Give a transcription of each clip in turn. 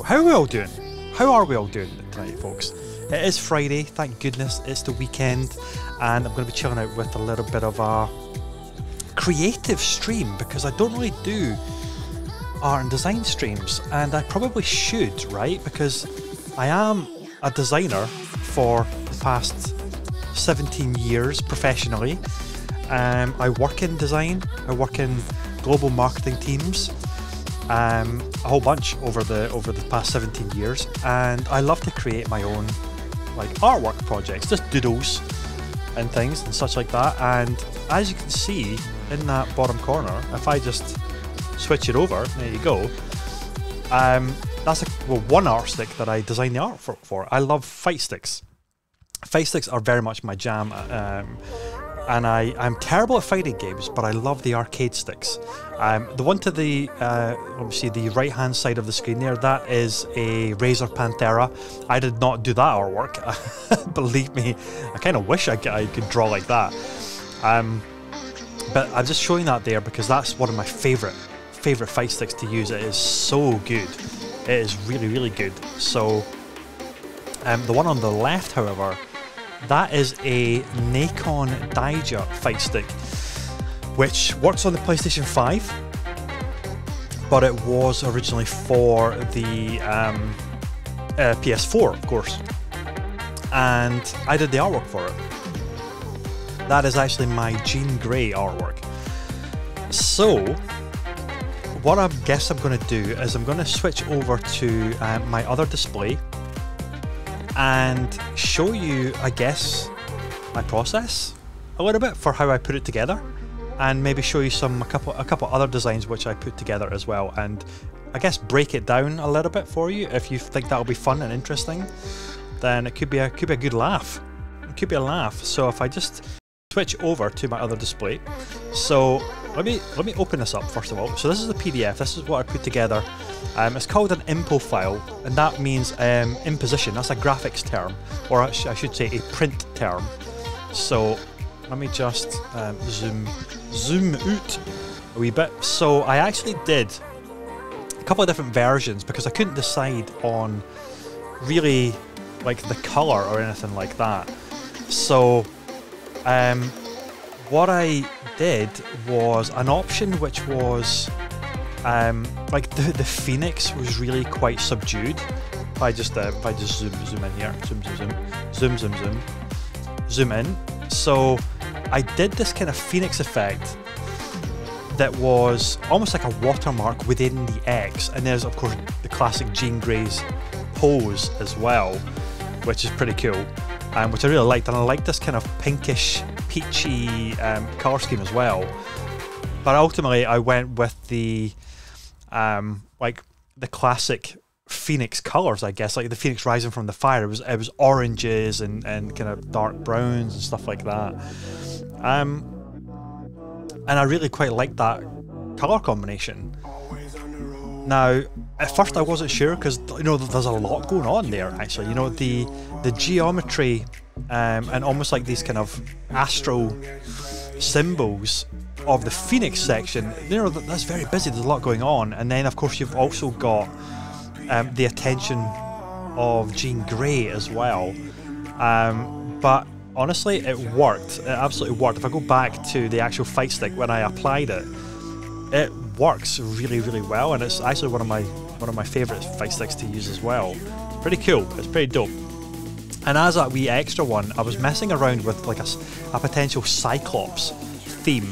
How are we all doing? How are we all doing tonight, folks? It is Friday, thank goodness, it's the weekend, and I'm going to be chilling out with a little bit of a creative stream because I don't really do art and design streams, and I probably should, right? Because I am a designer for the past 17 years professionally. I work in design, I work in global marketing teams, a whole bunch over the past 17 years, and I love to create my own like artwork projects, just doodles and things and such like that. And as you can see in that bottom corner, if I just switch it over, there you go. That's one art stick that I designed the art for. I love fight sticks. Fight sticks are very much my jam, and I'm terrible at fighting games, but I love the arcade sticks. The one to the let me see, the right hand side of the screen there, that is a Razer Panthera. I did not do that artwork. Believe me, I kind of wish I could draw like that. But I'm just showing that there because that's one of my favorite fight sticks to use. It is so good. It is really, really good. So the one on the left, however, that is a Nacon Daija fight stick, which works on the PlayStation 5, but it was originally for the PS4, of course, and I did the artwork for it. That is actually my Jean Grey artwork. So what I guess I'm going to do is I'm going to switch over to my other display and show you, I guess, my process a little bit for how I put it together, and maybe show you a couple other designs which I put together as well, and I guess break it down a little bit for you. If you think that'll be fun and interesting, then it could be a good laugh. It could be a laugh. So if I just switch over to my other display, so let me open this up first of all. So this is the PDF. This is what I put together. It's called an impo file, and that means imposition. That's a graphics term, or I should say a print term. So let me just zoom out a wee bit. So I actually did a couple of different versions because I couldn't decide on really like the color or anything like that. So what I did was an option which was like the Phoenix was really quite subdued. If I just zoom in here, zoom in. So I did this kind of Phoenix effect that was almost like a watermark within the X, and there's of course the classic Jean Grey's pose as well, which is pretty cool, which I really liked, and I like this kind of pinkish, peachy colour scheme as well. But ultimately I went with the like the classic Phoenix colours, I guess, like the Phoenix rising from the fire. It was oranges and kind of dark browns and stuff like that. And I really quite liked that colour combination. Now, at first I wasn't sure because, you know, there's a lot going on there actually. You know, the geometry and almost like these kind of astral symbols of the Phoenix section, you know, that's very busy. There's a lot going on, and then of course you've also got the attention of Jean Grey as well. But honestly, it worked. It absolutely worked. If I go back to the actual fight stick when I applied it, it works really, really well, and it's actually one of my favourite fight sticks to use as well. It's pretty cool. It's pretty dope. And as a wee extra one, I was messing around with like a potential Cyclops theme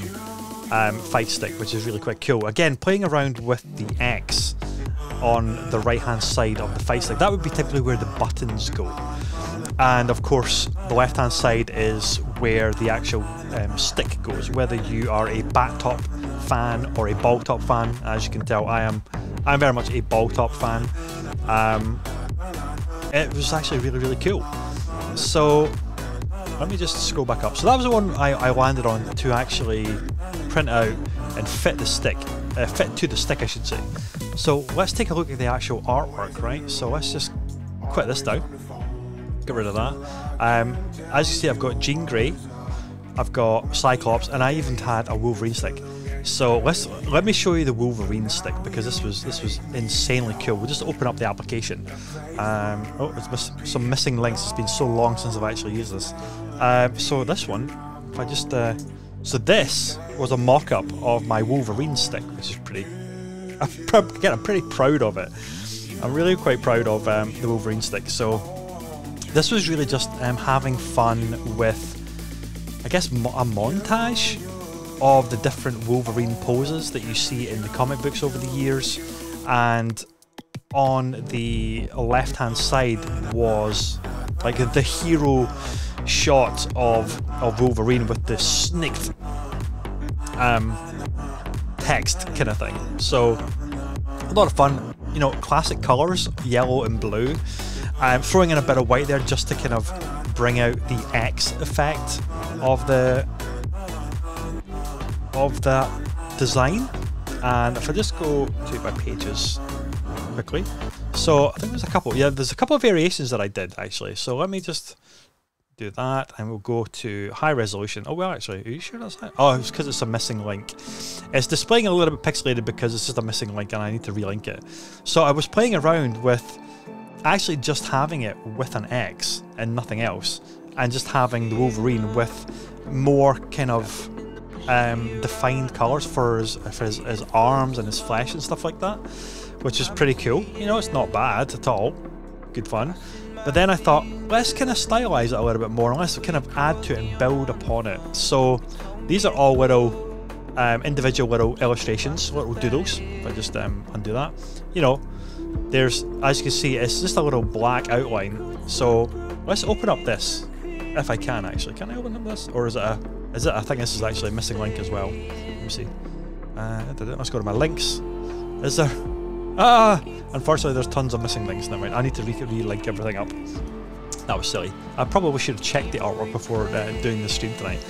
fight stick, which is really quite cool. Again, playing around with the X on the right hand side of the fight stick, that would be typically where the buttons go, and of course the left hand side is where the actual stick goes, whether you are a bat top fan or a ball top fan. As you can tell, I'm very much a ball top fan. It was actually really, really cool. So let me just scroll back up. So that was the one I landed on to actually print out and fit the stick, fit to the stick I should say. So let's take a look at the actual artwork, right? So let's just quit this down, get rid of that. As you see, I've got Jean Grey, I've got Cyclops, and I even had a Wolverine stick. So let me show you the Wolverine stick, because this was insanely cool. We'll just open up the application. Oh, there's some missing links. It's been so long since I've actually used this. So this one, if I just so this was a mock-up of my Wolverine stick, which is pretty. Again, I'm pretty proud of it. I'm really quite proud of the Wolverine stick. So this was really just having fun with, I guess, a montage of the different Wolverine poses that you see in the comic books over the years. And on the left-hand side was like the hero shot of Wolverine with the snicked text kind of thing. So a lot of fun, you know, classic colours, yellow and blue. I'm throwing in a bit of white there just to kind of bring out the X effect of that design. And if I just go to my pages quickly, so I think there's a couple of variations that I did actually. So let me just do that, and we'll go to high resolution. Oh well, actually, are you sure that's high? Oh, it's because it's a missing link. It's displaying a little bit pixelated because it's just a missing link and I need to relink it. So I was playing around with actually just having it with an X and nothing else, and just having the Wolverine with more kind of defined colours for his arms and his flesh and stuff like that, which is pretty cool. You know, it's not bad at all. Good fun. But then I thought, let's kind of stylize it a little bit more, and let's kind of add to it and build upon it. So these are all little individual little illustrations, little doodles. If I just undo that, you know, there's, as you can see, it's just a little black outline. So let's open up this, if I can actually. Can I open up this, or is it a? I think this is actually a missing link as well. Let me see. Let's go to my links. Is there? Unfortunately there's tons of missing links. Never mind. I need to re-link everything up. That was silly. I probably should have checked the artwork before doing the stream tonight.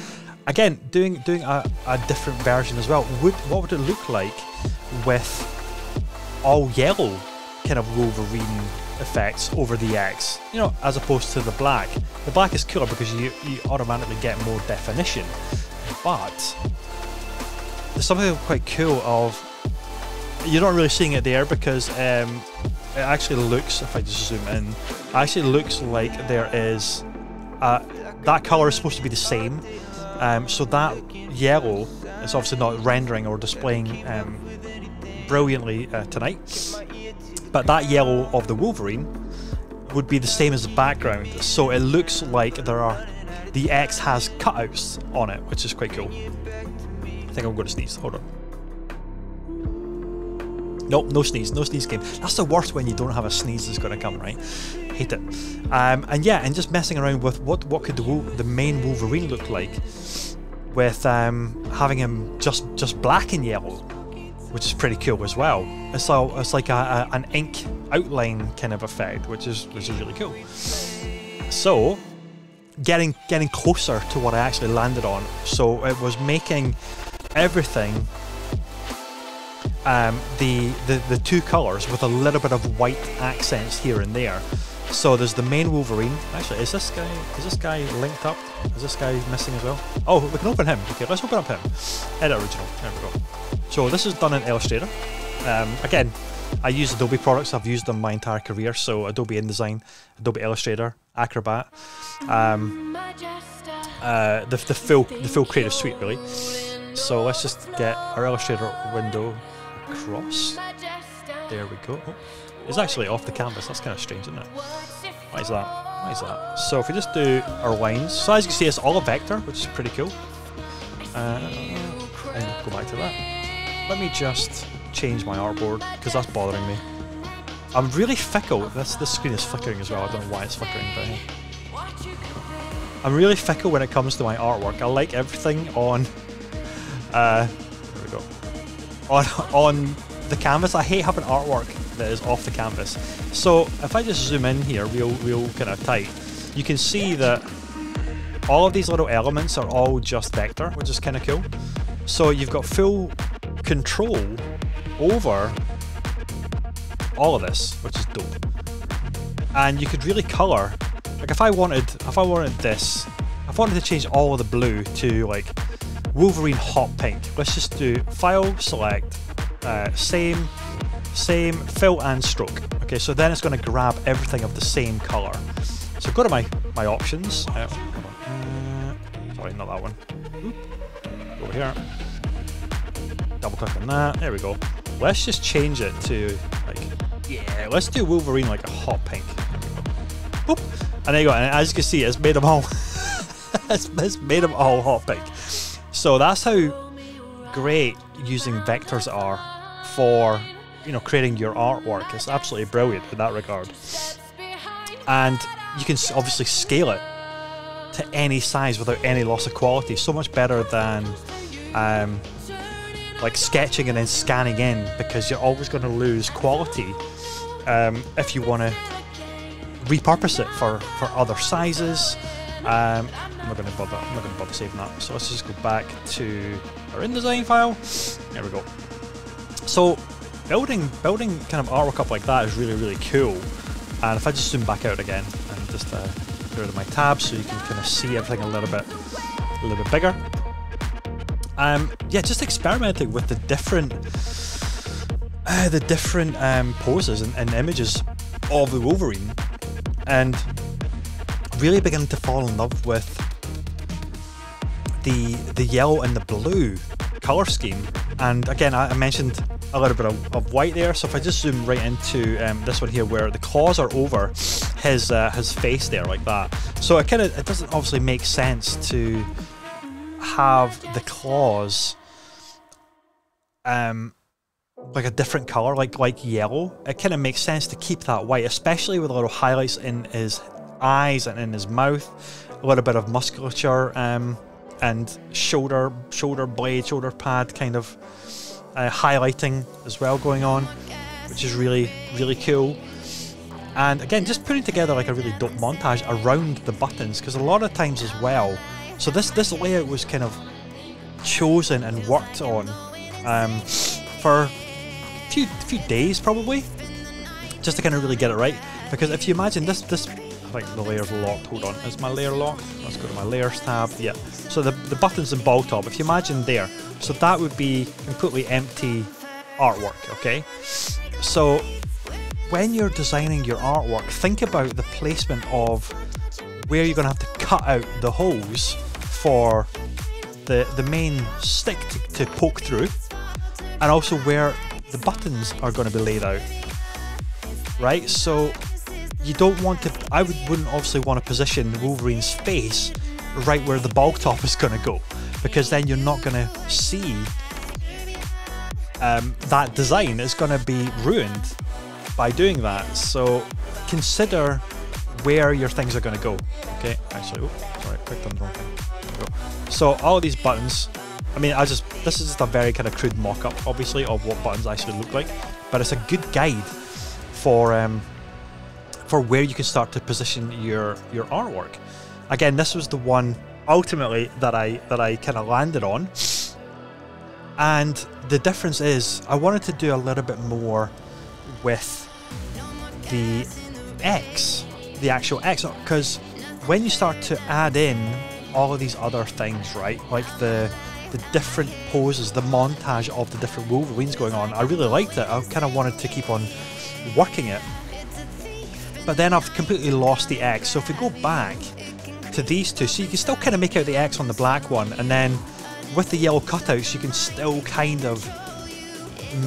Again, doing a different version as well. What would it look like with all yellow kind of Wolverine effects over the X, you know, as opposed to the black. The black is cooler because you automatically get more definition, but there's something quite cool of, you're not really seeing it there because it actually looks, if I just zoom in, it actually looks like there is that colour is supposed to be the same, so that yellow is obviously not rendering or displaying brilliantly tonight, but that yellow of the Wolverine would be the same as the background, so it looks like the X has cutouts on it, which is quite cool. I think I'm going to sneeze, hold on. Nope, no sneeze came. That's the worst when you don't have a sneeze that's going to come, right? Hate it. And yeah, and just messing around with what could the main Wolverine look like with having him just black and yellow, which is pretty cool as well. It's like an ink outline kind of effect, which is really cool. So getting closer to what I actually landed on. So it was making everything the two colours with a little bit of white accents here and there. So there's the main Wolverine. Actually, is this guy linked up? Is this guy missing as well? Oh, we can open him. Okay, let's open up him. Edit original. There we go. So this is done in Illustrator. Again, I use Adobe products. I've used them my entire career. So Adobe InDesign, Adobe Illustrator, Acrobat, the full Creative Suite really. So let's just get our Illustrator window across. There we go. Oh, it's actually off the canvas. That's kind of strange, isn't it? Why is that? Why is that? So if we just do our lines, so as you can see, it's all a vector, which is pretty cool. And go back to that. Let me just change my artboard because that's bothering me. I'm really fickle. This screen is flickering as well. I don't know why it's flickering, but I'm really fickle when it comes to my artwork. I like everything on. There we go. On the canvas. I hate having artwork that is off the canvas. So if I just zoom in here real kind of tight, you can see that all of these little elements are all just vector, which is kind of cool. So you've got full control over all of this, which is dope. And you could really color, like if I wanted to change all of the blue to like Wolverine hot pink. Let's just do file, select, same, fill and stroke. Okay, so then it's going to grab everything of the same color. So go to my options. Sorry, not that one. Oop. Over here. Double click on that. There we go. Let's just change it to like, yeah, let's do Wolverine like a hot pink. Boop. And there you go. And as you can see, it's made them all. it's made them all hot pink. So that's how great using vectors are for, you know, creating your artwork. It's absolutely brilliant in that regard. And you can obviously scale it to any size without any loss of quality. So much better than like sketching and then scanning in, because you're always going to lose quality if you want to repurpose it for other sizes. I'm not going to bother saving that. So let's just go back to our InDesign file. There we go. So building kind of artwork up like that is really cool. And if I just zoom back out again and just get rid of my tabs so you can kind of see everything a little bit bigger. Yeah, just experimenting with the different poses and images of the Wolverine, and really beginning to fall in love with the yellow and the blue color scheme. And again, I mentioned a little bit of white there, so if I just zoom right into this one here where the claws are over his face there like that, so it doesn't obviously make sense to have the claws like a different color, like yellow. It kind of makes sense to keep that white, especially with a little highlights in his eyes and in his mouth, a little bit of musculature and shoulder pad kind of highlighting as well going on, which is really cool. And again, just putting together like a really dope montage around the buttons, because a lot of times as well, so this layout was kind of chosen and worked on for a few days probably, just to kind of really get it right. Because if you imagine this I think the layer's locked. Hold on, is my layer locked? Let's go to my layers tab. Yeah. So the buttons in ball top, if you imagine there, so that would be completely empty artwork, okay? So when you're designing your artwork, think about the placement of where you're going to have to cut out the holes for the main stick to poke through, and also where the buttons are going to be laid out, right? So you don't want to, I wouldn't obviously want to position Wolverine's face right where the ball top is going to go, because then you're not going to see that design is going to be ruined by doing that. So consider where your things are going to go. Okay, actually, sorry, I clicked on the wrong thing. There we go. So all of these buttons, I mean, this is just a very kind of crude mock-up, obviously, of what buttons actually look like, but it's a good guide for where you can start to position your artwork. Again, this was the one ultimately that I kind of landed on, and the difference is I wanted to do a little bit more with the X, the actual X, because when you start to add in all of these other things, right, like the different poses, the montage of the different Wolverines going on, I really liked it. I kind of wanted to keep on working it, but then I've completely lost the X. So if we go back to these two, so you can still kind of make out the X on the black one, and then with the yellow cutouts you can still kind of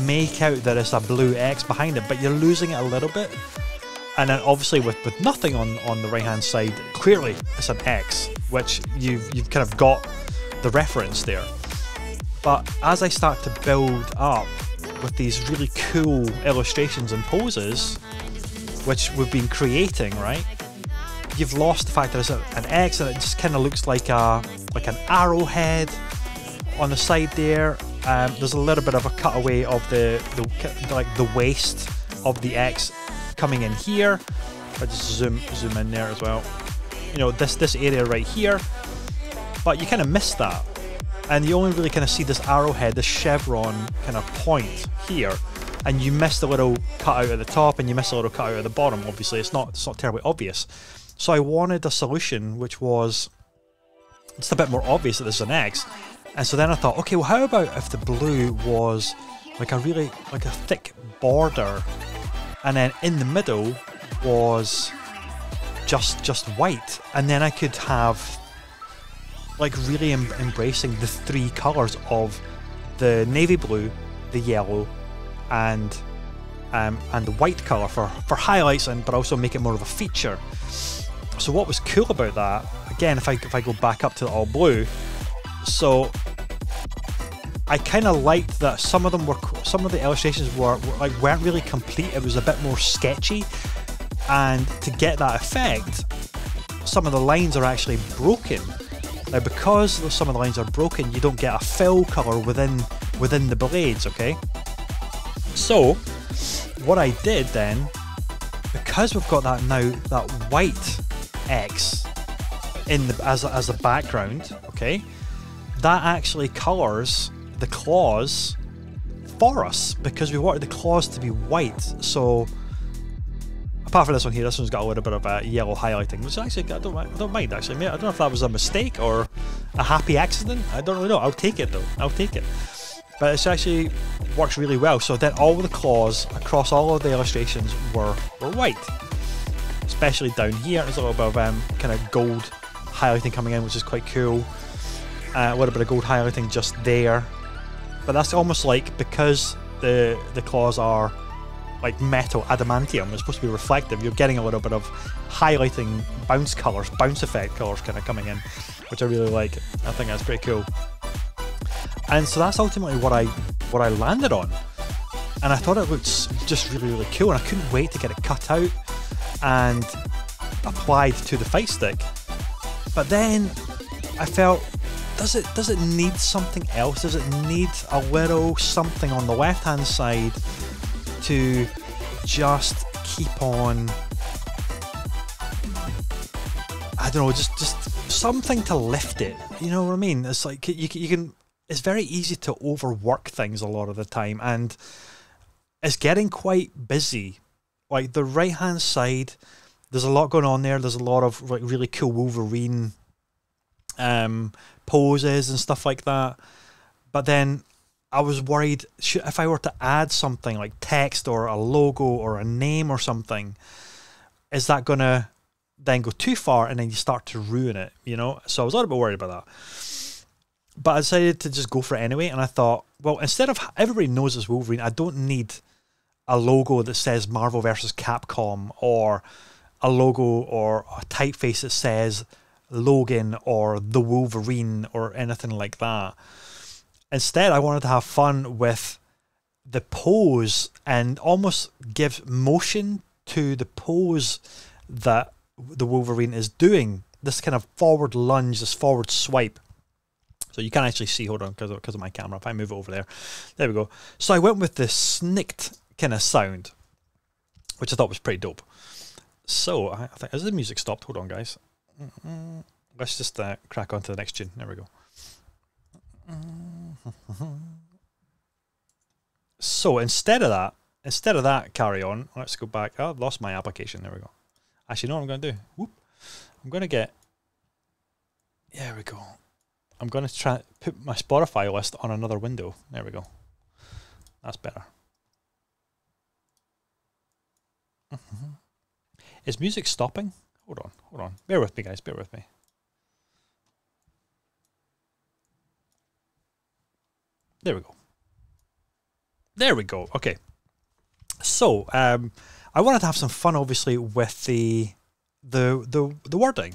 make out that it's a blue X behind it, but you're losing it a little bit. And then obviously with nothing on the right hand side, clearly it's an X, which you've kind of got the reference there. But as I start to build up with these really cool illustrations and poses, which we've been creating, right, you've lost the fact that it's an X, and it just kind of looks like an arrowhead on the side there. There's a little bit of a cutaway of the waist of the X coming in here. I just zoom in there as well. You know, this area right here, but you kind of miss that, and you only really kind of see this arrowhead, this chevron kind of point here, and you miss the little cutout at the top, and you miss a little cutout at the bottom. Obviously, it's not terribly obvious. So I wanted a solution which was just a bit more obvious that this is an X, And so then I thought, okay, well, how about if the blue was like a really, like a thick border, and then in the middle was just white, and then I could have like really embracing the three colours of the navy blue, the yellow, and the white colour for highlights, but also make it more of a feature. So what was cool about that, again, if I go back up to the all blue, so I kind of liked that some of the illustrations weren't really complete. It was a bit more sketchy, and to get that effect, some of the lines are actually broken. Now, because some of the lines are broken, you don't get a fill colour within the blades. Okay, so what I did then, because we've got that now, that white X as a background, okay, that actually colours the claws for us, because we wanted the claws to be white. So apart from this one here, this one's got a little bit of yellow highlighting, which actually I don't mind actually. I don't know if that was a mistake or a happy accident. I don't really know. I'll take it though. I'll take it. But it actually works really well. So then all of the claws across all of the illustrations were white. Especially down here, there's a little bit of kind of gold highlighting coming in, which is quite cool. A little bit of gold highlighting just there. But that's almost like, because the claws are like metal adamantium, it's supposed to be reflective, you're getting a little bit of highlighting bounce colours, bounce effect colours kind of coming in, which I really like. I think that's pretty cool. And so that's ultimately what I landed on. And I thought it looked just really, really cool, and I couldn't wait to get it cut out and applied to the fight stick. But then I felt, does it need something else? Does it need a little something on the left hand side to just keep on, I don't know, just something to lift it, you know what I mean? It's like you can, it's very easy to overwork things a lot of the time, and it's getting quite busy. Like the right hand side, there's a lot going on there. There's a lot of like really cool Wolverine poses and stuff like that. But then I was worried, if I were to add something like text or a logo or a name or something, is that going to then go too far and then you start to ruin it, you know? So I was a little bit worried about that. But I decided to just go for it anyway, and I thought, well, instead of, everybody knows it's Wolverine, I don't need a logo that says Marvel vs. Capcom, or a logo or a typeface that says Logan or the Wolverine or anything like that. Instead, I wanted to have fun with the pose and almost give motion to the pose that the Wolverine is doing. This kind of forward lunge, this forward swipe. So you can't actually see, hold on, because of my camera. If I move it over there, there we go. So I went with the snicked kind of sound, which I thought was pretty dope. So I think, has the music stopped? Hold on, guys. Let's just crack on to the next tune. There we go. So instead of that, carry on. Let's go back. Oh, I've lost my application. There we go. Actually, you know what I'm going to do? Whoop. I'm going to get. There we go. I'm going to try put my Spotify list on another window. There we go. That's better. Is music stopping? Hold on. Bear with me, guys. Bear with me. There we go. There we go. Okay. So, I wanted to have some fun, obviously, with the wording.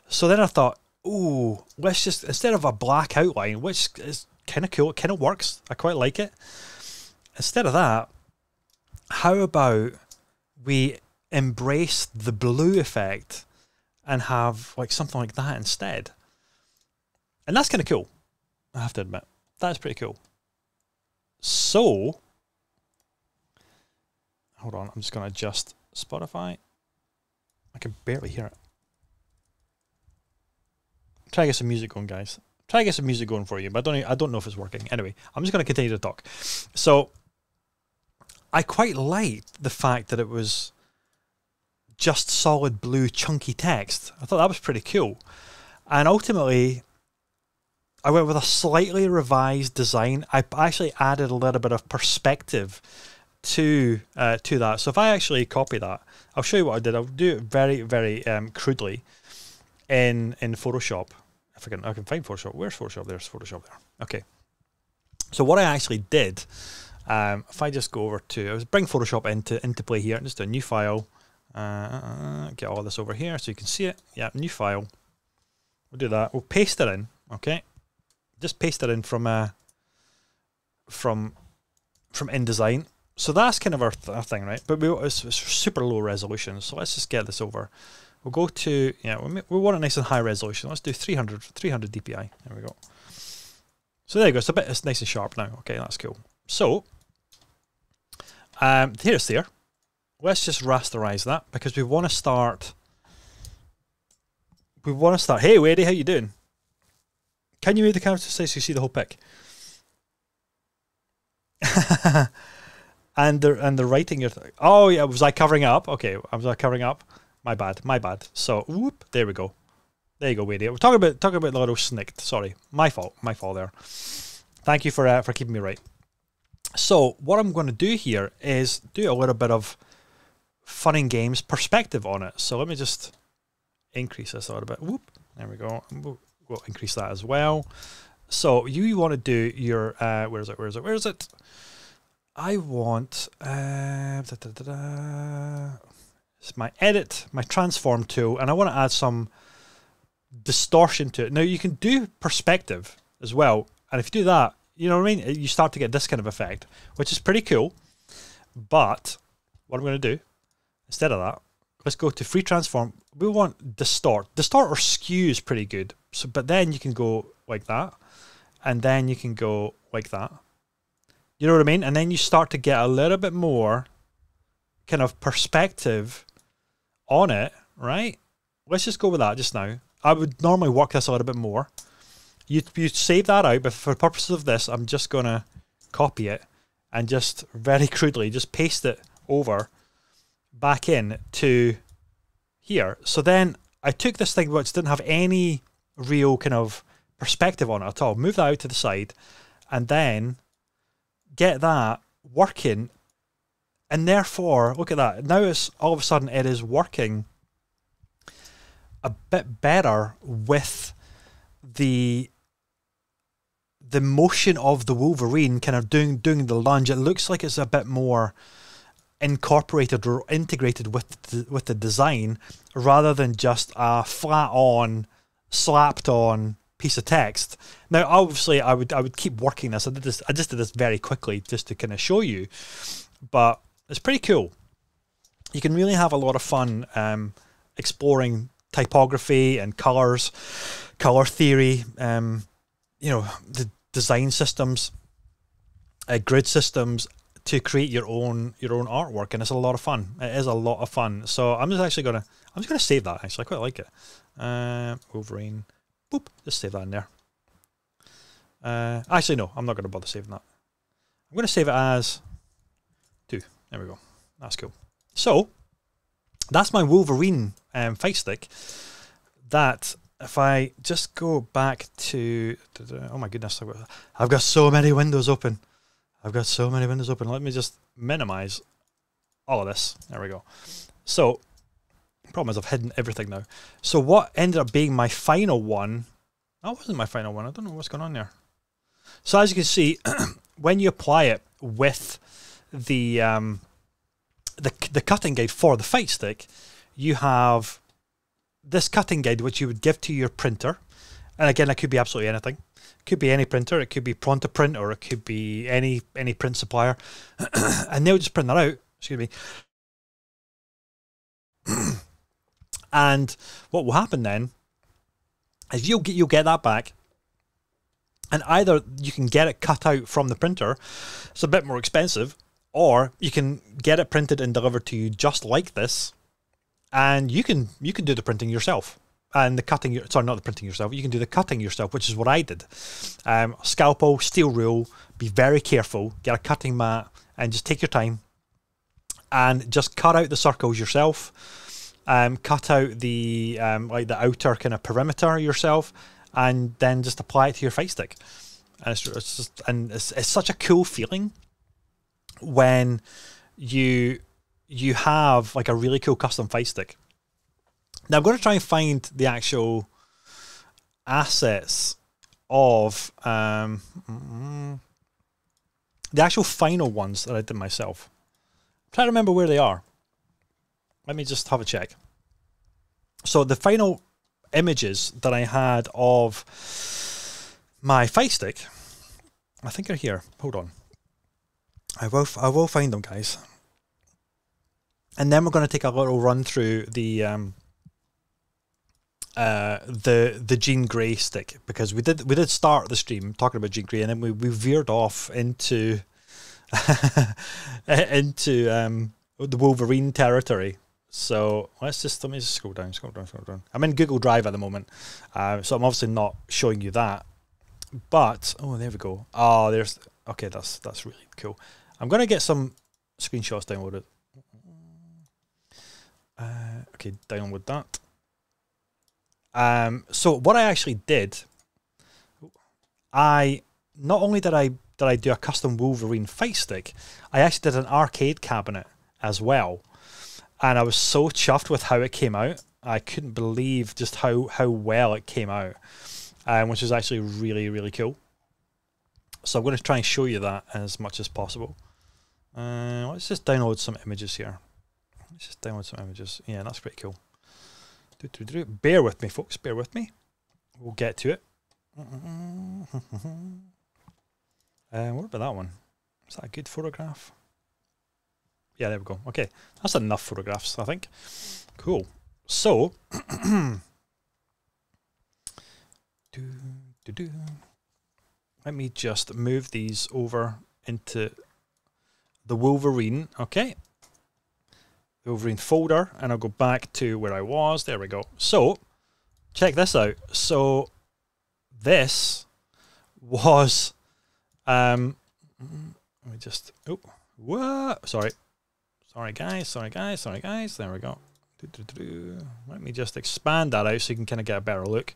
So then I thought, ooh, let's just, instead of a black outline, which is kind of cool, it kind of works, I quite like it. Instead of that, how about we embrace the blue effect and have like something like that instead? And that's kind of cool, I have to admit. That's pretty cool. So, hold on, I'm just going to adjust Spotify. I can barely hear it. Try to get some music going, guys. Try to get some music going for you, but I don't know if it's working. Anyway, I'm just going to continue to talk. So, I quite liked the fact that it was just solid blue chunky text. I thought that was pretty cool. And ultimately, I went with a slightly revised design. I actually added a little bit of perspective to that. So if I actually copy that, I'll show you what I did. I'll do it very, very crudely in Photoshop. If I can find Photoshop. Where's Photoshop? There's Photoshop there. Okay. So what I actually did, if I just go over to, bring Photoshop into play here, and just do a new file. Get all this over here so you can see it. Yeah, new file. We'll do that. We'll paste it in. Okay. Just paste it in from InDesign. So that's kind of our thing, right? But it's super low resolution. So let's just get this over. We'll go to, we want it nice and high resolution. Let's do 300 DPI. There we go. So there you go. It's nice and sharp now. Okay, that's cool. So here's there. Let's just rasterize that because we want to start. Hey, Wadey, how you doing? Can you move the camera to size so you see the whole pic? and the writing. Oh yeah, was I covering up? Okay, was I covering up? My bad. So whoop, there we go. There you go, Wadey. We're talking about the little snicked. Sorry, my fault there. Thank you for keeping me right. So what I'm going to do here is do a little bit of fun and games perspective on it. So let me just increase this a little bit. Whoop, there we go. We'll increase that as well. So you want to do your where is it? I want it's my edit, my transform tool, and I want to add some distortion to it. Now you can do perspective as well, and if you do that, you know what I mean, you start to get this kind of effect, which is pretty cool. But what I'm going to do instead of that, let's go to free transform. We want distort or skew is pretty good. So, but then you can go like that, and then you can go like that. You know what I mean? And then you start to get a little bit more kind of perspective on it, right? Let's just go with that just now. I would normally work this a little bit more. You save that out, but for purposes of this, I'm just going to copy it and just very crudely just paste it over back in to here. So then I took this thing which didn't have any real kind of perspective on it at all, move that out to the side, and then get that working. And therefore, look at that. Now it's all of a sudden it is working a bit better with the motion of the Wolverine kind of doing the lunge. It looks like it's a bit more incorporated or integrated with the design rather than just a flat on, slapped on piece of text. Now, obviously, I would keep working this. I just did this very quickly just to kind of show you, but it's pretty cool. You can really have a lot of fun exploring typography and colors, color theory, you know, the design systems, grid systems to create your own artwork, and it's a lot of fun. It is a lot of fun. So I'm just gonna save that. Actually, I quite like it. Wolverine, boop, just save that in there. Actually, no, I'm not gonna bother saving that. I'm gonna save it as 2. There we go. That's cool. So that's my Wolverine fight stick. That if I just go back to, oh my goodness, I've got so many windows open. Let me just minimize all of this. There we go. So the problem is I've hidden everything now. So what ended up being my final one, that wasn't my final one. I don't know what's going on there. So as you can see, when you apply it with the cutting guide for the fight stick, you have this cutting guide which you would give to your printer, and again, it could be absolutely anything. It could be any printer. It could be Pronto Print, or it could be any print supplier, and they'll just print that out. Excuse me. And what will happen then is you'll get that back, and either you can get it cut out from the printer. It's a bit more expensive, or you can get it printed and delivered to you just like this, and you can do the printing yourself. And the cutting, sorry, not the printing yourself. You can do the cutting yourself, which is what I did. Scalpel, steel rule, be very careful, get a cutting mat, and just take your time. And just cut out the circles yourself. Cut out the like the outer kind of perimeter yourself, and then just apply it to your Fight Stick. And it's such a cool feeling when you have like a really cool custom Fight Stick. Now I'm going to try and find the actual assets of the actual final ones that I did myself. I'm trying to remember where they are. Let me just have a check. So the final images that I had of my Fight Stick, I think are here. Hold on. I will find them, guys. And then we're going to take a little run through the Jean Grey stick, because we did start the stream talking about Jean Grey, and then we veered off into into the Wolverine territory. So let me just scroll down. I'm in Google Drive at the moment, so I'm obviously not showing you that. But oh, there we go. Oh, that's really cool. I'm gonna get some screenshots downloaded. Okay, download that. So what I actually did, not only did I do a custom Wolverine Fight Stick, I actually did an arcade cabinet as well. And I was so chuffed with how it came out. I couldn't believe just how well it came out, which is actually really, really cool. So I'm going to try and show you that as much as possible. Let's just download some images here. Yeah, that's pretty cool. Bear with me, folks. Bear with me. We'll get to it. What about that one? Is that a good photograph? Yeah, there we go. Okay, that's enough photographs, I think. Cool. So, let me just move these over into the Wolverine. Okay. The Wolverine folder, and I'll go back to where I was. There we go. So, check this out. So, this was, let me just, oh, what? Sorry guys. There we go. Let me just expand that out so you can kind of get a better look.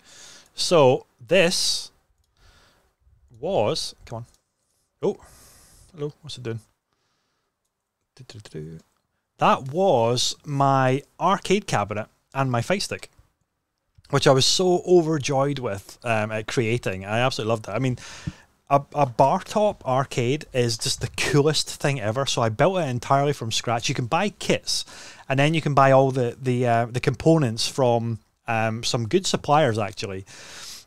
So, this was, come on. Oh, hello, what's it doing? That was my arcade cabinet and my Fight Stick, which I was so overjoyed with at creating. I absolutely loved it. I mean, a bar top arcade is just the coolest thing ever. So I built it entirely from scratch. You can buy kits, and then you can buy all the components from some good suppliers actually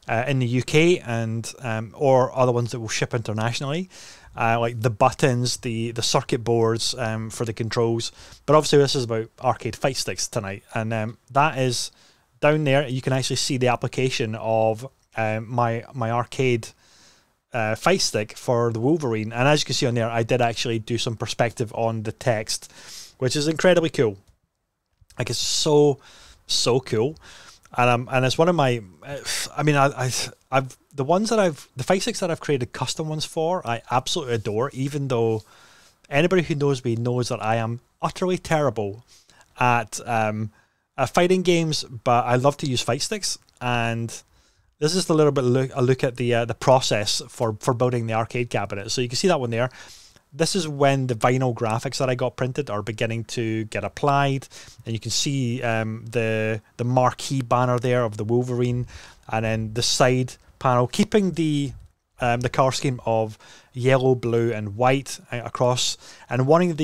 in the UK, and or other ones that will ship internationally. Like the buttons, the circuit boards for the controls. But obviously this is about arcade Fight Sticks tonight, and that is down there. You can actually see the application of my arcade Fight Stick for the Wolverine, and as you can see on there, I did actually do some perspective on the text, which is incredibly cool. Like, it's so cool. And it's one of my, I mean, I've the ones that the Fight Sticks that I've created custom ones for, I absolutely adore, even though anybody who knows me knows that I am utterly terrible at fighting games, but I love to use Fight Sticks. And this is a little bit a look at the process for building the arcade cabinet. So you can see that one there. This is when the vinyl graphics that I got printed are beginning to get applied, and you can see the marquee banner there of the Wolverine, and then the side panel keeping the color scheme of yellow, blue, and white across, and wanting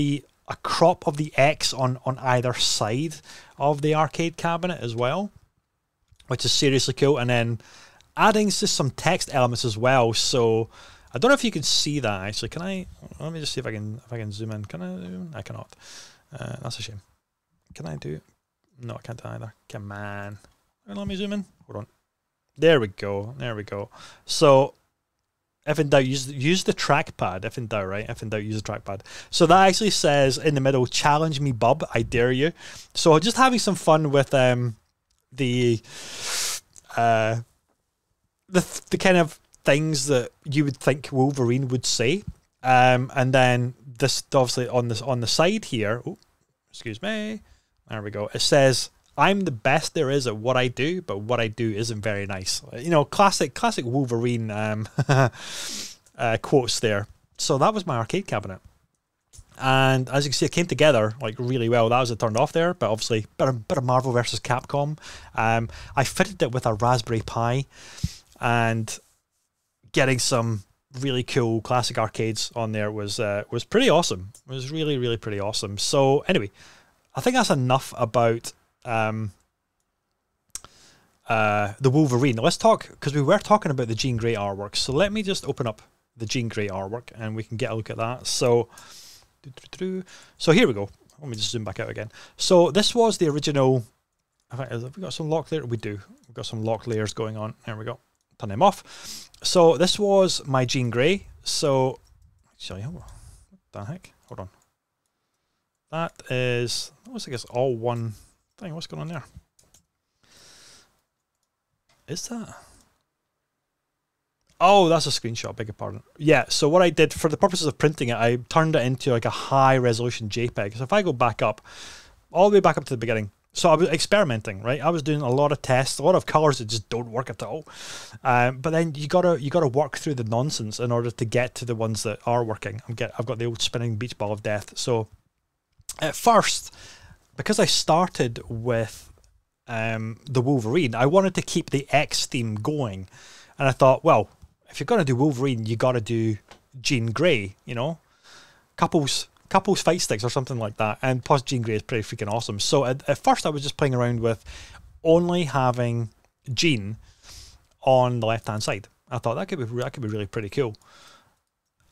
a crop of the X on either side of the arcade cabinet as well, which is seriously cool. And then adding just some text elements as well. So I don't know if you can see that actually. Can I? Let me just see if I can zoom in. Can I? I cannot. That's a shame. Can I do? No, I can't either. Come on. Let me zoom in. Hold on. There we go. There we go. So, if in doubt, use the trackpad. If in doubt, right? If in doubt, use the trackpad. So that actually says in the middle, "Challenge me, bub. I dare you." So just having some fun with the kind of things that you would think Wolverine would say, and then this obviously on the side here. Oh, excuse me. There we go. It says, I'm the best there is at what I do, but what I do isn't very nice. You know, classic Wolverine quotes there. So that was my arcade cabinet. And as you can see, it came together like really well. That was it turned off there, but obviously bit of Marvel versus Capcom. I fitted it with a Raspberry Pi, and getting some really cool classic arcades on there was pretty awesome. It was really, really pretty awesome. So anyway, I think that's enough about the Wolverine. Let's talk, because we were talking about the Jean Grey artwork. So let me just open up the Jean Grey artwork and we can get a look at that. So here we go. Let me just zoom back out again. So this was the original. Have we got some lock layers? We do. We've got some lock layers going on. There we go. Turn them off. So this was my Jean Grey. So actually, what the heck? Hold on. That is, it looks like it's all one thing. What's going on there? Is that? Oh, that's a screenshot, beg your pardon. Yeah, so what I did, for the purposes of printing it, I turned it into like a high resolution JPEG. So if I go back up, all the way back up to the beginning. So I was experimenting, right? I was doing a lot of tests, a lot of colors that just don't work at all. But then you gotta work through the nonsense in order to get to the ones that are working. I've got the old spinning beach ball of death. So at first, because I started with the Wolverine, I wanted to keep the X theme going. And I thought, well, if you're going to do Wolverine, you got to do Jean Grey, you know? Couples fight sticks or something like that. And plus Jean Grey is pretty freaking awesome. So at first I was just playing around with only having Jean on the left-hand side. I thought that could be really pretty cool.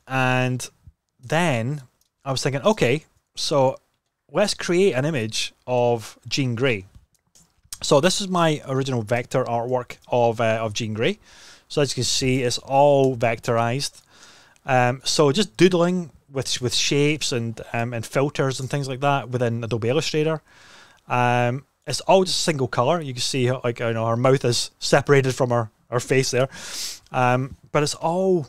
And then I was thinking, okay, so let's create an image of Jean Grey. So this is my original vector artwork of Jean Grey. So as you can see, it's all vectorized. So just doodling with shapes and filters and things like that within Adobe Illustrator. It's all just single color. You can see how, like, you know, her mouth is separated from her face there. But it's all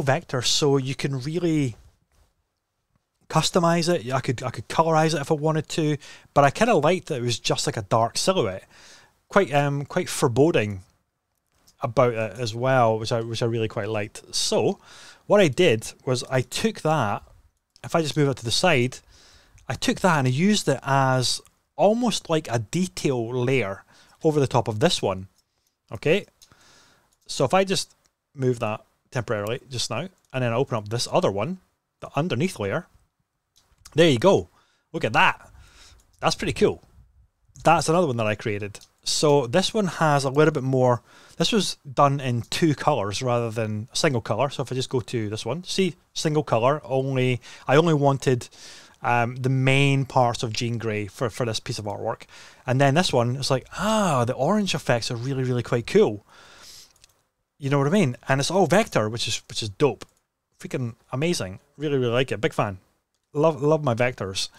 vector, so you can really customize it. I could colorize it if I wanted to, but I kind of liked that it was just like a dark silhouette. Quite foreboding about it as well, which I really quite liked. So what I did was I took that, if I just move it to the side, I took that and I used it as almost like a detail layer over the top of this one. Okay, so if I just move that temporarily just now, and then I open up this other one, the underneath layer, there you go. Look at that. That's pretty cool. That's another one that I created. So this one has a little bit more. This was done in two colors rather than a single color. So if I just go to this one, see, single color. I only wanted the main parts of Jean Grey for this piece of artwork. And then this one is like, the orange effects are really, really quite cool. You know what I mean? And it's all vector, which is dope. Freaking amazing. Really, really like it. Big fan. Love my vectors.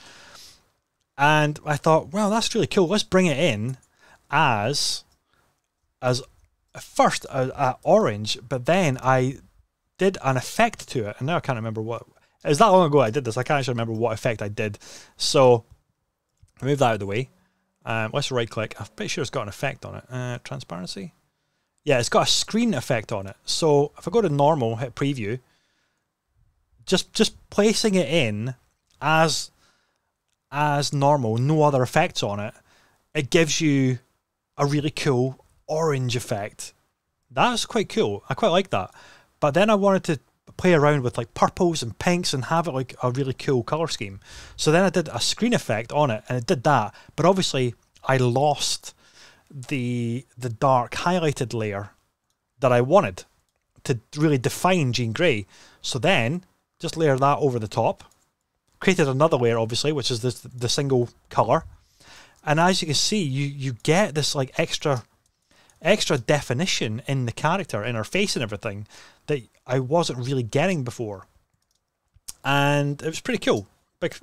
And I thought, well, that's really cool. Let's bring it in as first orange, but then I did an effect to it, and now I can't remember what. It was that long ago I did this. I can't actually remember what effect I did. So I move that out of the way. Let's right click. I'm pretty sure it's got an effect on it. Transparency. Yeah, it's got a screen effect on it. So if I go to normal, hit preview, just placing it in as normal, no other effects on it, it gives you a really cool orange effect. That's quite cool. I quite like that. But then I wanted to play around with like purples and pinks and have it like a really cool color scheme. So then I did a screen effect on it and it did that. But obviously I lost the dark highlighted layer that I wanted to really define Jean Grey. So then just layer that over the top. Created another layer, obviously, which is the single color. And as you can see, you get this like extra definition in the character, in her face and everything, that I wasn't really getting before. And it was pretty cool. Big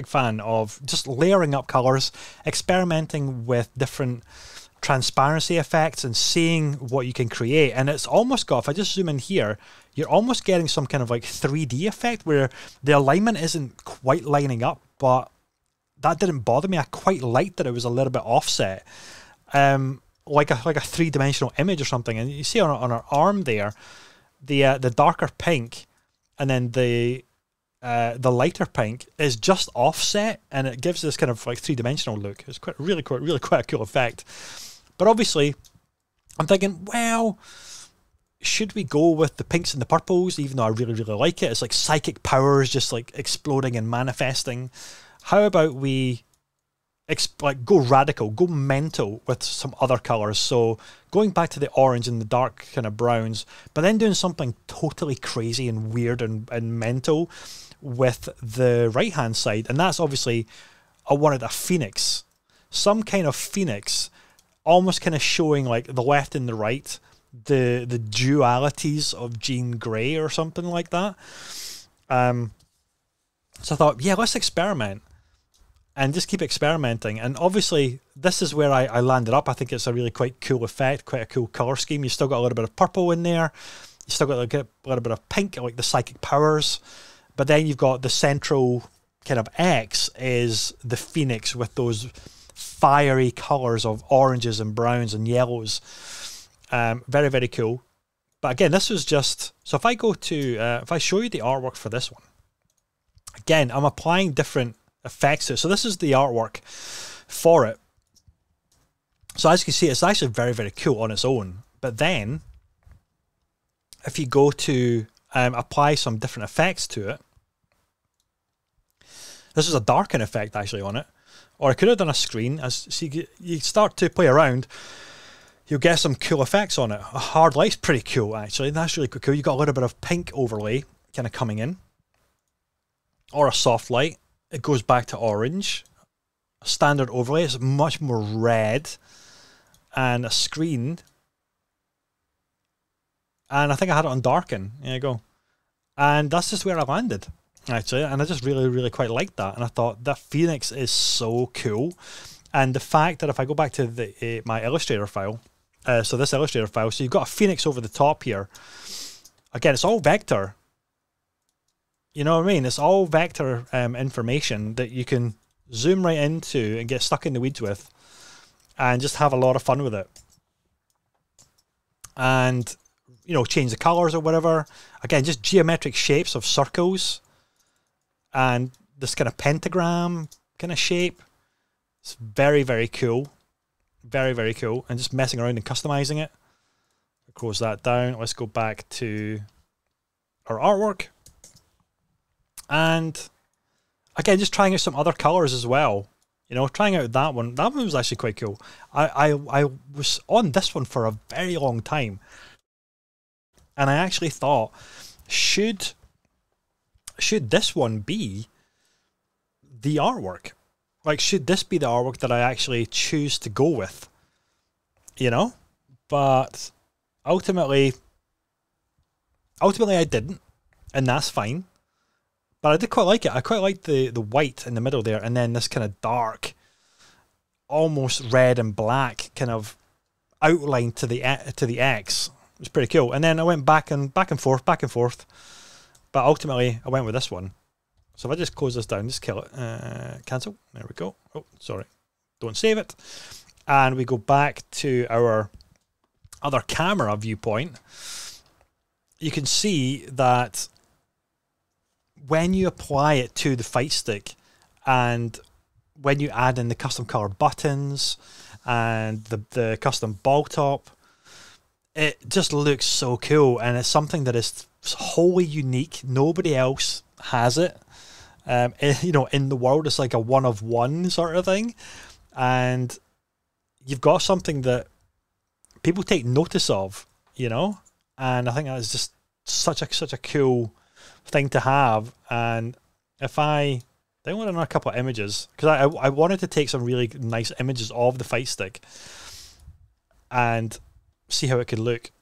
fan of just layering up colors, experimenting with different transparency effects and seeing what you can create. And it's almost got, if I just zoom in here, you're almost getting some kind of like 3D effect where the alignment isn't quite lining up, but that didn't bother me. I quite liked that it was a little bit offset, like a three-dimensional image or something. And you see on her arm there, the darker pink, and then the lighter pink is just offset, and it gives this kind of like three-dimensional look. It's really quite a cool effect. But obviously, I'm thinking, well, should we go with the pinks and the purples, even though I really like it? It's like psychic powers just like exploding and manifesting. How about we like go radical, go mental with some other colours? So going back to the orange and the dark kind of browns, but then doing something totally crazy and weird and mental with the right hand side. And that's obviously, I wanted a phoenix, some kind of phoenix, almost kind of showing like the left and the right, the dualities of Jean Grey or something like that. So I thought, yeah, let's experiment and just keep experimenting. And obviously this is where I landed up. I think it's a really quite cool effect, quite a cool colour scheme. You've still got a little bit of purple in there. You've still got a little bit of pink, like the psychic powers. But then you've got the central kind of X is the phoenix with those fiery colours of oranges and browns and yellows. Very cool. But again, this was just, so if I go to if I show you the artwork for this one, again, I'm applying different effects to it. So this is the artwork for it. So as you can see, it's actually very cool on its own. But then if you go to apply some different effects to it, this is a darken effect actually on it. Or I could have done a screen. As so you start to play around, you'll get some cool effects on it. A hard light's pretty cool, actually. That's really cool. You've got a little bit of pink overlay kind of coming in. Or a soft light. It goes back to orange. A standard overlay is much more red. And a screen. And I think I had it on darken. There you go. And that's just where I landed, actually. And I just really quite liked that. And I thought that Phoenix is so cool. And the fact that if I go back to the my Illustrator file, so this Illustrator file, so you've got a Phoenix over the top here. Again, it's all vector. You know what I mean? It's all vector information that you can zoom right into and get stuck in the weeds with and just have a lot of fun with it. And, you know, change the colours or whatever. Again, just geometric shapes of circles and this kind of pentagram kind of shape. It's very cool. Very cool. And just messing around and customizing it. Close that down. Let's go back to our artwork. And again, just trying out some other colours as well. You know, trying out that one. That one was actually quite cool. I was on this one for a very long time. And I actually thought, should this one be the artwork? Like, should this be the artwork that I actually choose to go with? You know? But ultimately I didn't. And that's fine. But I did quite like it. I quite liked the white in the middle there, and then this kind of dark, almost red and black kind of outline to the X. It was pretty cool. And then I went back and forth. But ultimately, I went with this one. So if I just close this down, just kill it, cancel. There we go. Oh, sorry. Don't save it. And we go back to our other camera viewpoint. You can see that when you apply it to the fight stick and when you add in the custom color buttons and the custom ball top, it just looks so cool, and it's something that is wholly unique. Nobody else has it. You know, in the world, it's like a one of one sort of thing, and you've got something that people take notice of, you know, and I think that is just such a cool thing to have. And if I want another couple of images, because I wanted to take some really nice images of the fight stick and see how it could look.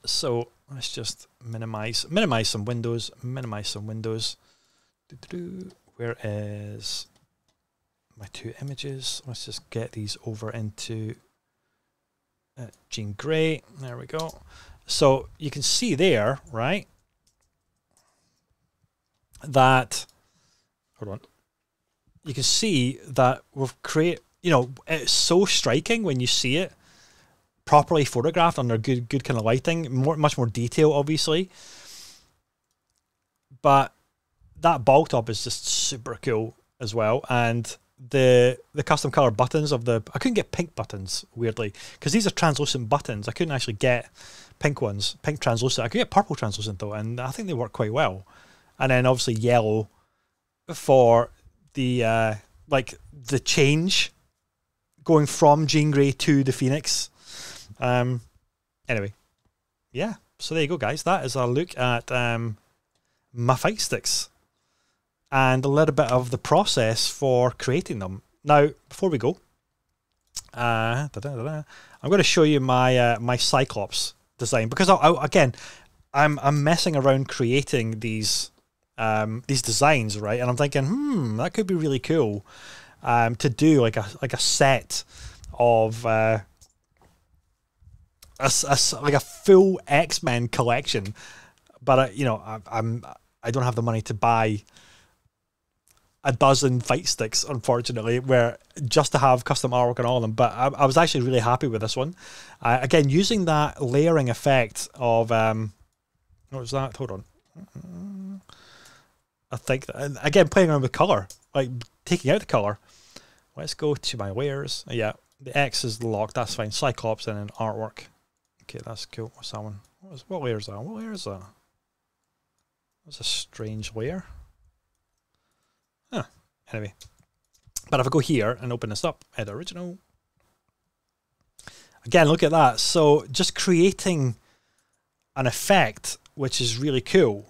So let's just minimize some windows. Where is my two images? Let's just get these over into Jean Grey. There we go. So you can see there, right, that, hold on, you can see that we've created, you know, it's so striking when you see it properly photographed under good kind of lighting, much more detail, obviously. But that ball top is just super cool as well, and the custom color buttons of the, I couldn't get pink buttons, weirdly, because these are translucent buttons. I couldn't actually get pink ones, pink translucent. I could get purple translucent though, and I think they work quite well. And then obviously yellow for the like the change going from Jean Grey to the Phoenix. Anyway, yeah, so there you go, guys. That is a look at my fight sticks and a little bit of the process for creating them. Now, before we go, I'm going to show you my my Cyclops design, because again, I'm messing around creating these designs, right? And I'm thinking, that could be really cool to do like a set of like a full X-Men collection. But you know, I don't have the money to buy a dozen fight sticks, unfortunately, where just to have custom artwork on all of them. But I was actually really happy with this one. Again, using that layering effect of what was that? Hold on. I think again, playing around with color, like taking out the color. Let's go to my layers. Yeah, the X is locked. That's fine. Cyclops and then artwork. Okay, that's cool. What's that one? What layer is that? What layer is that? That's a strange layer. Huh. Anyway, but if I go here and open this up, edit original. Again, look at that. So just creating an effect, which is really cool.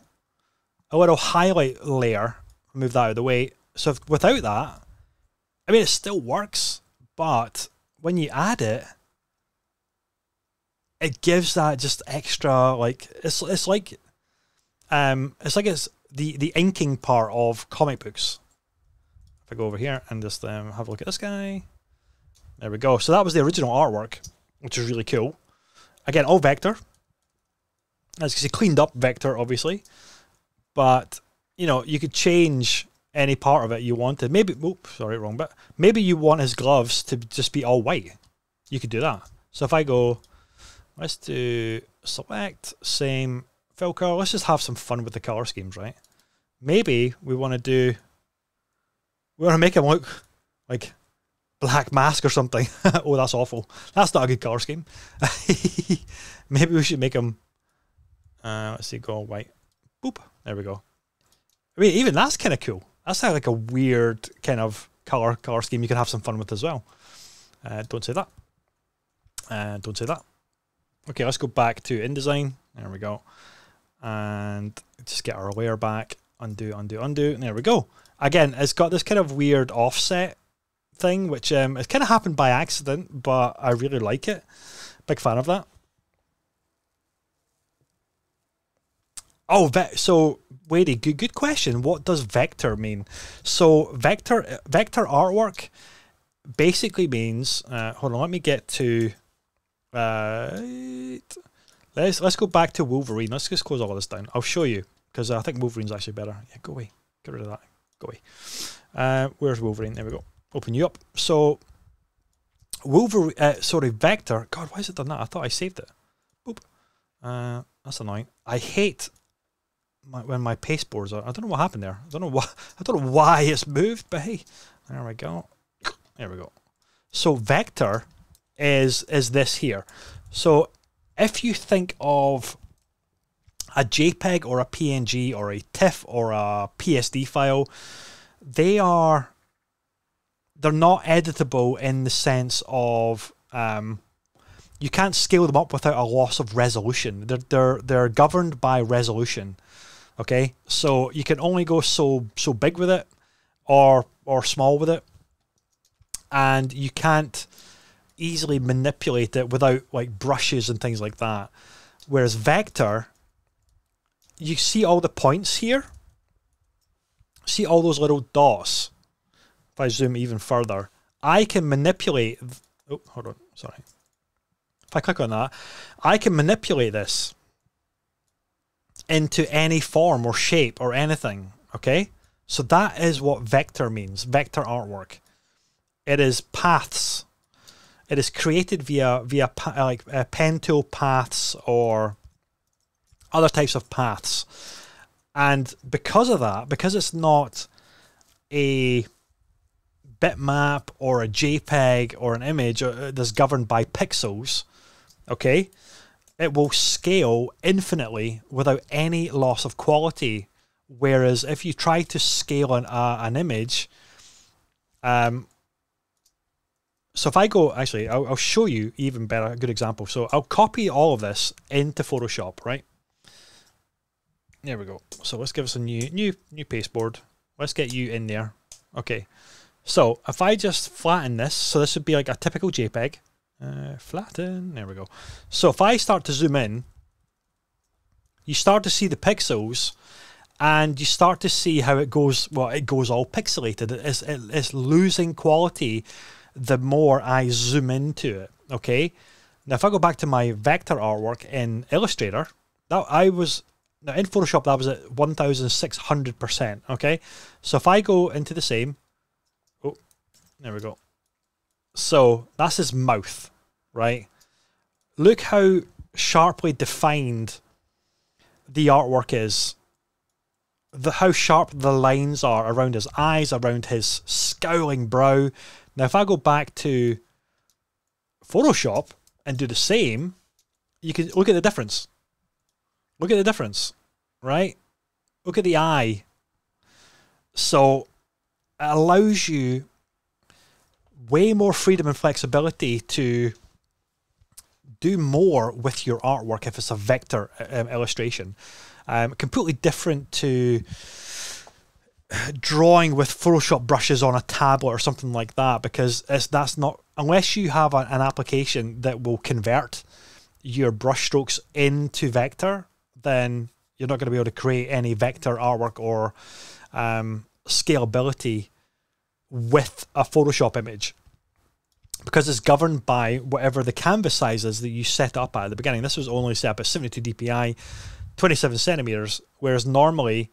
A little highlight layer. Move that out of the way. So without that, I mean, it still works, but when you add it, it gives that just extra, like it's like it's the inking part of comic books. If I go over here and just have a look at this guy, there we go. So that was the original artwork, which is really cool. Again, all vector. As you can see, cleaned up vector, obviously, but you know, you could change any part of it you wanted. Maybe, oops, sorry, wrong bit. Maybe you want his gloves to just be all white. You could do that. So if I go, let's do select, same, fill color. Let's just have some fun with the color schemes, right? Maybe we want to make him look like Black Mask or something. Oh, that's awful. That's not a good color scheme. Maybe we should make him, let's see, go white. Boop. There we go. I mean, even that's kind of cool. That's like a weird kind of color scheme you can have some fun with as well. Don't say that. Don't say that. Okay, let's go back to InDesign. There we go. And just get our layer back. Undo, undo, undo. And there we go. Again, it's got this kind of weird offset thing, which it kind of happened by accident, but I really like it. Big fan of that. Oh, so Wadey, good question. What does vector mean? So vector artwork basically means. Hold on, let me get to. Let's go back to Wolverine. Let's just close all of this down. I'll show you, because I think Wolverine's actually better. Yeah, go away. Get rid of that. Go away. Where's Wolverine? There we go. Open you up. So Wolverine. Sorry, vector. God, why has it done that? I thought I saved it. Boop. That's annoying. I hate when my pasteboards are. I don't know what happened there. I don't know why it's moved, but hey, there we go. There we go. So vector is this here. So if you think of a JPEG or a PNG or a TIFF or a PSD file, they're not editable in the sense of you can't scale them up without a loss of resolution. They're governed by resolution. Okay, so you can only go so big with it or small with it, and you can't easily manipulate it without like brushes and things like that. Whereas vector, you see all the points here, see all those little dots. If I zoom even further, I can manipulate. Oh, hold on, sorry. If I click on that, I can manipulate this into any form or shape or anything. Okay, So that is what vector means, vector artwork. It is paths. It is created via pen tool paths or other types of paths. And because of that, because it's not a bitmap or a JPEG or an image that's governed by pixels, okay, it will scale infinitely without any loss of quality. Whereas if you try to scale an image, so if I go, actually, I'll show you even better, a good example. So I'll copy all of this into Photoshop, right? There we go. So let's give us a new pasteboard. Let's get you in there. Okay. So if I just flatten this, so this would be like a typical JPEG. Flatten, there we go. So if I start to zoom in, you start to see the pixels, and you start to see how it goes. Well, it goes all pixelated. It's losing quality the more I zoom into it. Okay. Now if I go back to my vector artwork in Illustrator, now in Photoshop that was at 1600%. Okay. So if I go into the same, oh, there we go. So that's his mouth, right? Look how sharply defined the artwork is. How sharp the lines are around his eyes, around his scowling brow. Now, if I go back to Photoshop and do the same, you can look at the difference. Look at the difference, right? Look at the eye. So it allows you way more freedom and flexibility to do more with your artwork if it's a vector illustration. Completely different to drawing with Photoshop brushes on a tablet or something like that, because that's not, unless you have an application that will convert your brush strokes into vector, then you're not going to be able to create any vector artwork or scalability with a Photoshop image, because it's governed by whatever the canvas size is that you set up at the beginning. This was only set up at 72 dpi, 27 centimeters, whereas normally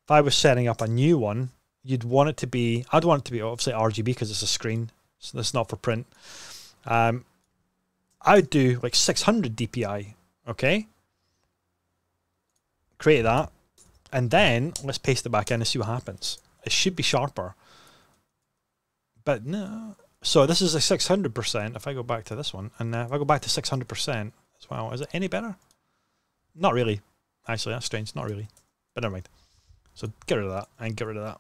if I was setting up a new one, I'd want it to be obviously RGB because it's a screen, so it's not for print. I would do like 600 dpi, okay? Create that, and then let's paste it back in and see what happens. It should be sharper. But no. So this is a 600%. If I go back to this one, and if I go back to 600% as well, is it any better? Not really. Actually, that's strange. Not really. But never mind. So get rid of that and get rid of that.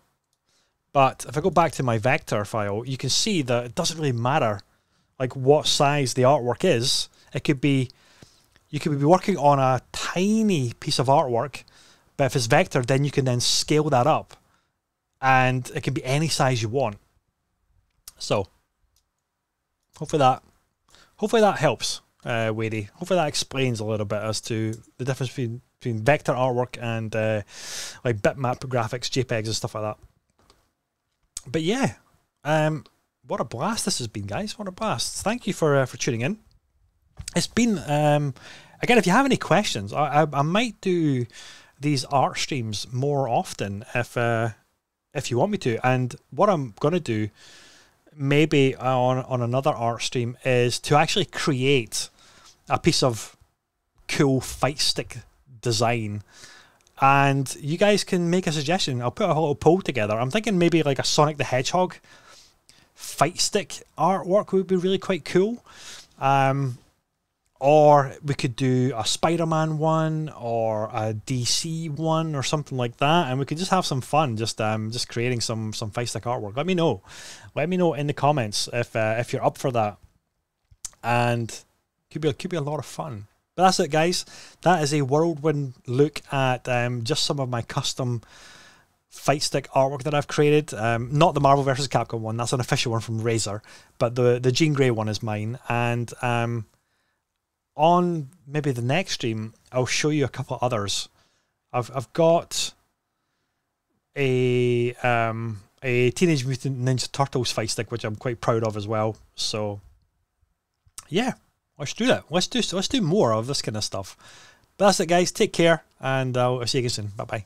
But if I go back to my vector file, you can see that it doesn't really matter like what size the artwork is. It could be, you could be working on a tiny piece of artwork, but if it's vector, then you can then scale that up, and it can be any size you want. So hopefully that helps, Wadey. Hopefully that explains a little bit as to the difference between vector artwork and like bitmap graphics, JPEGs and stuff like that. But yeah, what a blast this has been, guys. What a blast. Thank you for tuning in. It's been, again, if you have any questions, I might do these art streams more often if you want me to. And what I'm going to do maybe on another art stream is to actually create a piece of cool fight stick design, and you guys can make a suggestion. I'll put a little poll together. I'm thinking maybe like a Sonic the Hedgehog fight stick artwork would be really quite cool, or we could do a Spider-Man one or a DC one or something like that, and we could just have some fun just creating some fight stick artwork. Let me know in the comments if you're up for that, and could be a lot of fun. But that's it, guys. That is a whirlwind look at just some of my custom fight stick artwork that I've created. Not the Marvel vs. Capcom one, that's an official one from Razer, but the Jean Grey one is mine. And on maybe the next stream, I'll show you a couple of others. I've got a Teenage Mutant Ninja Turtles fight stick, which I'm quite proud of as well. So yeah, let's do that. Let's do more of this kind of stuff. But that's it, guys. Take care, and I'll see you again soon. Bye bye.